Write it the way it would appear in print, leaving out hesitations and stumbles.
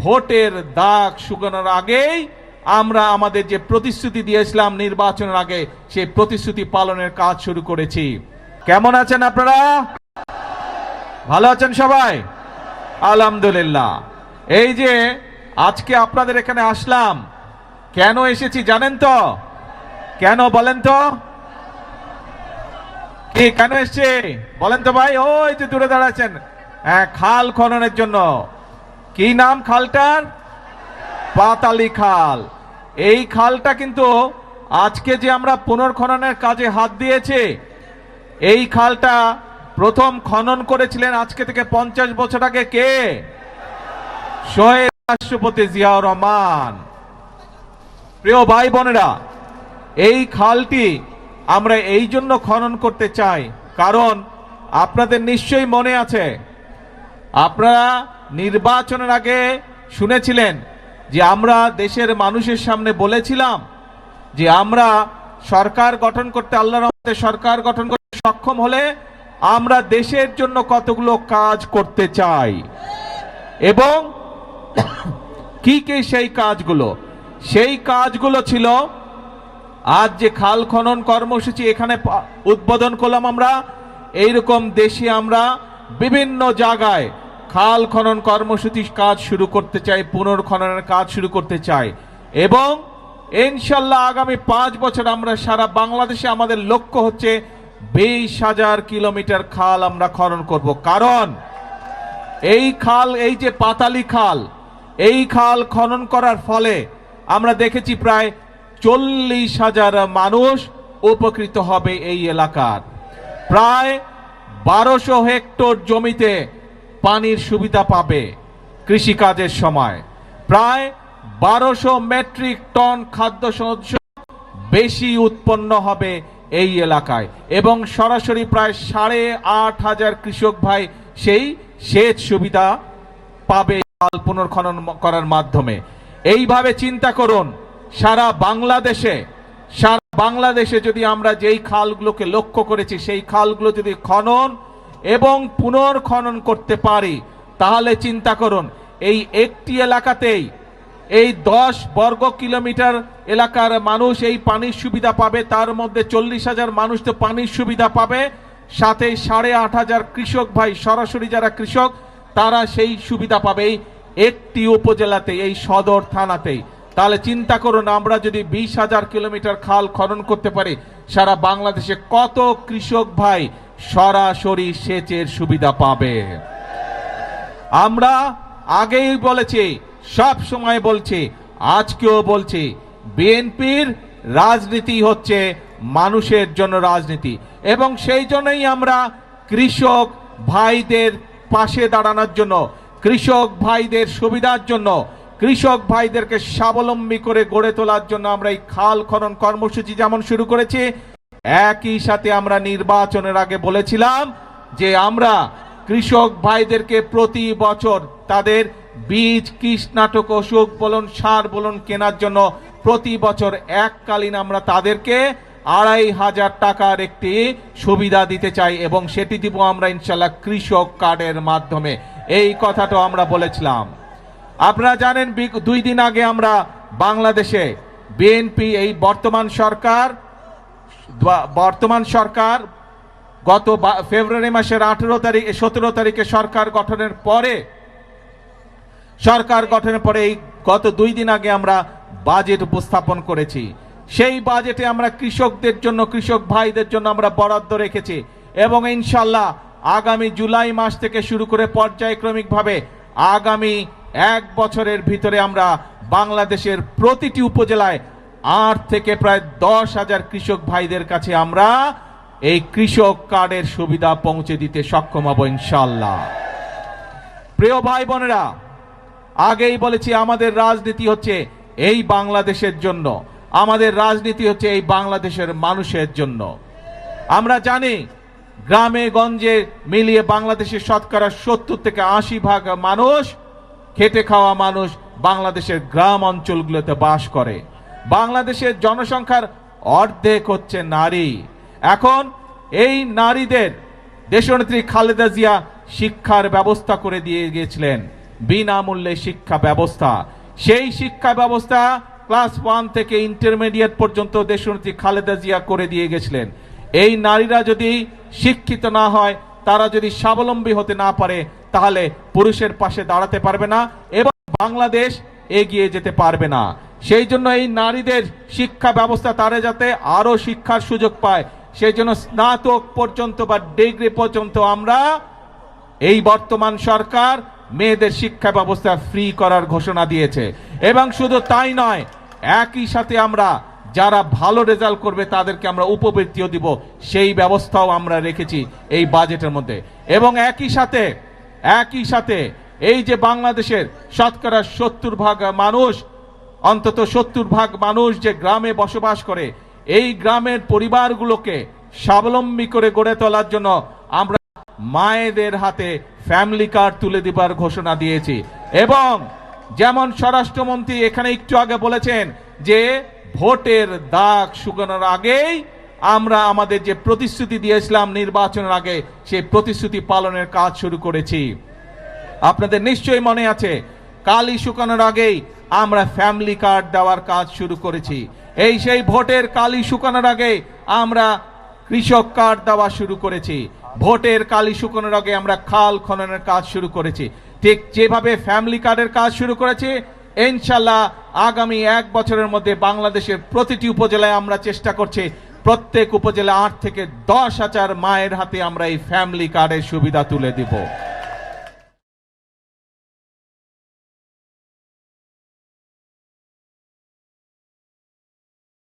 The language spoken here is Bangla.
ভোটের দাগ শুকানোর আগেই আমরা আমাদের যে প্রতিশ্রুতি দিয়েছিলাম নির্বাচনের আগে, সেই প্রতিশ্রুতি পালনের কাজ শুরু করেছি। কেমন আছেন আপনারা? ভালো আছেন সবাই? আলহামদুলিল্লাহ। এই যে আজকে আপনাদের এখানে আসলাম, কেন এসেছি জানেন তো? কেন বলেন তো? কি কেন এসছে বলেন তো ভাই? ওই যে দূরে দাঁড়াচ্ছেন, হ্যাঁ, খাল খননের জন্য। কি নাম খালটার? পাতালি খাল। এই খালটা কিন্তু আজকে যে আমরা পুনর্খননের কাজে হাত দিয়েছি, এই খালটা প্রথম খনন করেছিলেন আজকে থেকে 50 বছর আগে কে? শহীদ রাষ্ট্রপতি জিয়াউর রহমান। প্রিয় ভাই বোনেরা, এই খালটি আমরা এই জন্য খনন করতে চাই, কারণ আপনাদের নিশ্চয়ই মনে আছে, আপনারা নির্বাচনের আগে শুনেছিলেন যে আমরা দেশের মানুষের সামনে বলেছিলাম যে আমরা সরকার গঠন করতে, আল্লাহর রহমতে সরকার গঠন করতে সক্ষম হলে আমরা দেশের জন্য কতগুলো কাজ করতে চাই, এবং কি কি সেই কাজগুলো। সেই কাজগুলো ছিল আজ যে খাল খনন কর্মসূচি এখানে উদ্বোধন করলাম আমরা। এইরকম দেশে আমরা বিভিন্ন জায়গায় খাল খনন কর্মসূচি কাজ শুরু করতে চাই, পুনর্খননের কাজ শুরু করতে চাই, এবং ইনশাল্লাহ আগামী 5 বছর আমরা সারা বাংলাদেশে আমাদের লক্ষ্য হচ্ছে 20,000 কিলোমিটার খাল আমরা খনন করব। কারণ এই খাল, এই যে পাতালি খাল, এই খাল খনন করার ফলে আমরা দেখেছি প্রায় 40,000 মানুষ উপকৃত হবে এই এলাকার। প্রায় 1200 হেক্টর জমিতে পানির সুবিধা পাবে কৃষিকাজের সময়। প্রায় 1200 মেট্রিক টন খাদ্যশস্য বেশি উৎপন্ন হবে এই এলাকায়, এবং সরাসরি প্রায় 8,500 কৃষক ভাই সেই সেচ সুবিধা পাবে খাল পুনর্খনন করার মাধ্যমে। এইভাবে চিন্তা করুন, সারা বাংলাদেশে যদি আমরা যেই খালগুলোকে লক্ষ্য করেছি সেই খালগুলো যদি খনন এবং পুনর্খনন করতে পারি, তাহলে চিন্তা করুন এই একটি এলাকাতেই এই 10 বর্গ কিলোমিটার এলাকার মানুষ এই পানির সুবিধা পাবে। তার মধ্যে 40,000 মানুষ তো পানির সুবিধা পাবে, সাথে 8,500 কৃষক ভাই সরাসরি যারা কৃষক তারা সেই সুবিধা পাবে এই একটি উপজেলাতে, এই সদর থানাতেই। তাহলে চিন্তা করুন, আমরা যদি 20,000 কিলোমিটার খাল খনন করতে পারি, সারা বাংলাদেশে কত কৃষক ভাই সরাসরি সেচের সুবিধা পাবে। আমরা আগেই বলেছি, সব সময় বলছি, আজকেও বলছি, বিএনপির রাজনীতি হচ্ছে মানুষের জন্য রাজনীতি, এবং সেই জন্যই আমরা কৃষক ভাইদের পাশে দাঁড়ানোর জন্য, কৃষক ভাইদের সুবিধার জন্য, কৃষক ভাইদেরকে স্বাবলম্বী করে গড়ে তোলার জন্য আমরা এই খাল খনন কর্মসূচি যেমন শুরু করেছি, একই সাথে আমরা নির্বাচনের আগে বলেছিলাম যে আমরা কৃষক ভাইদেরকে প্রতি বছর তাদের বীজ, কীটনাশক, ওষুধ বলুন, সার বলুন কেনার জন্য প্রতি বছর এককালীন আমরা তাদেরকে 2,500 টাকার একটি সুবিধা দিতে চাই, এবং সেটি দিব আমরা ইনশাল্লাহ কৃষক কার্ডের মাধ্যমে। এই কথাটা আমরা বলেছিলাম। আপনারা জানেন 2 দিন আগে আমরা বাংলাদেশে বিএনপি, এই বর্তমান সরকার গত ফেব্রুয়ারি মাসের 17 তারিখে সরকার গঠনের পরে এই গত 2 দিন আগে আমরা বাজেট উপস্থাপন করেছি। সেই বাজেটে আমরা কৃষকদের জন্য, কৃষক ভাইদের জন্য আমরা বরাদ্দ রেখেছি, এবং ইনশাল্লাহ আগামী জুলাই মাস থেকে শুরু করে পর্যায়ক্রমিকভাবে আগামী 1 বছরের ভিতরে আমরা বাংলাদেশের প্রতিটি উপজেলায় 8 থেকে প্রায় 10,000 কৃষক ভাইদের কাছে আমরা এই কৃষক কার্ডের সুবিধা পৌঁছে দিতে সক্ষম হব ইনশাল্লাহ। প্রিয় ভাই বোনেরা, আগেই বলেছি আমাদের রাজনীতি হচ্ছে এই বাংলাদেশের জন্য, আমাদের রাজনীতি হচ্ছে এই বাংলাদেশের মানুষের জন্য। আমরা জানি গ্রামে গঞ্জে মিলিয়ে বাংলাদেশের শতকরা 70 থেকে 80% মানুষ, খেটে খাওয়া মানুষ বাংলাদেশের গ্রাম অঞ্চলগুলোতে বাস করে। বাংলাদেশের জনসংখ্যার অর্ধেক হচ্ছে নারী। এখন এই নারীদের দেশনেত্রী খালেদা জিয়া শিক্ষার ব্যবস্থা করে দিয়ে গিয়েছিলেন, বিনামূল্যে শিক্ষা ব্যবস্থা। সেই শিক্ষা ব্যবস্থা ক্লাস 1 থেকে ইন্টারমিডিয়েট পর্যন্ত দেশনেত্রী খালেদা জিয়া করে দিয়ে গেছিলেন। এই নারীরা যদি শিক্ষিত না হয়, তারা যদি স্বাবলম্বী হতে না পারে, তাহলে পুরুষের পাশে দাঁড়াতে পারবে না এবং বাংলাদেশ এগিয়ে যেতে পারবে না। সেই জন্য এই নারীদের শিক্ষা ব্যবস্থা, তারা যাতে আরো শিক্ষার সুযোগ পায়, সেই জন্য স্নাতক পর্যন্ত বা ডিগ্রি পর্যন্ত আমরা এই বর্তমান সরকার মেয়েদের শিক্ষা ব্যবস্থা ফ্রি করার ঘোষণা দিয়েছে। এবং শুধু তাই নয়, একই সাথে আমরা যারা ভালো রেজাল্ট করবে তাদেরকে আমরা উপবৃত্তিও দিব, সেই ব্যবস্থাও আমরা রেখেছি এই বাজেটের মধ্যে। এবং একই সাথে এই যে বাংলাদেশের শতকরা 70% মানুষ, অন্তত 70% মানুষ যে গ্রামে বসবাস করে, এই গ্রামের পরিবারগুলোকে স্বাবলম্বী করে গড়ে তোলার জন্য আমরা মায়েদের হাতে ফ্যামিলি কার্ড তুলে দেবার ঘোষণা দিয়েছি। এবং যেমন স্বরাষ্ট্রমন্ত্রী এখানে একটু আগে বলেছেন যে ভোটের দাগ শুকানোর আগেই আমরা আমাদের যে প্রতিশ্রুতি দিয়েছিলাম নির্বাচনের আগে, সেই প্রতিশ্রুতি পালনের কাজ শুরু করেছি। আপনাদের নিশ্চয়ই মনে আছে, কালি শুকানোর আগেই আমরা ফ্যামিলি কার্ড দেওয়ার কাজ শুরু করেছি। এই সেই ভোটের কালি শুকানোর আগে আমরা কৃষক কার্ড দেওয়া শুরু করেছি। ভোটের কালি শুকানোর আগে আমরা খাল খননের কাজ শুরু করেছি। ঠিক যেভাবে ফ্যামিলি কার্ডের কাজ শুরু করেছি, ইনশাল্লাহ আগামী 1 বছরের মধ্যে বাংলাদেশের প্রতিটি উপজেলায় আমরা চেষ্টা করছি প্রত্যেক উপজেলা 8 থেকে 10 হাজার মায়ের হাতে আমরা এই ফ্যামিলি কার্ডের সুবিধা তুলে দিব।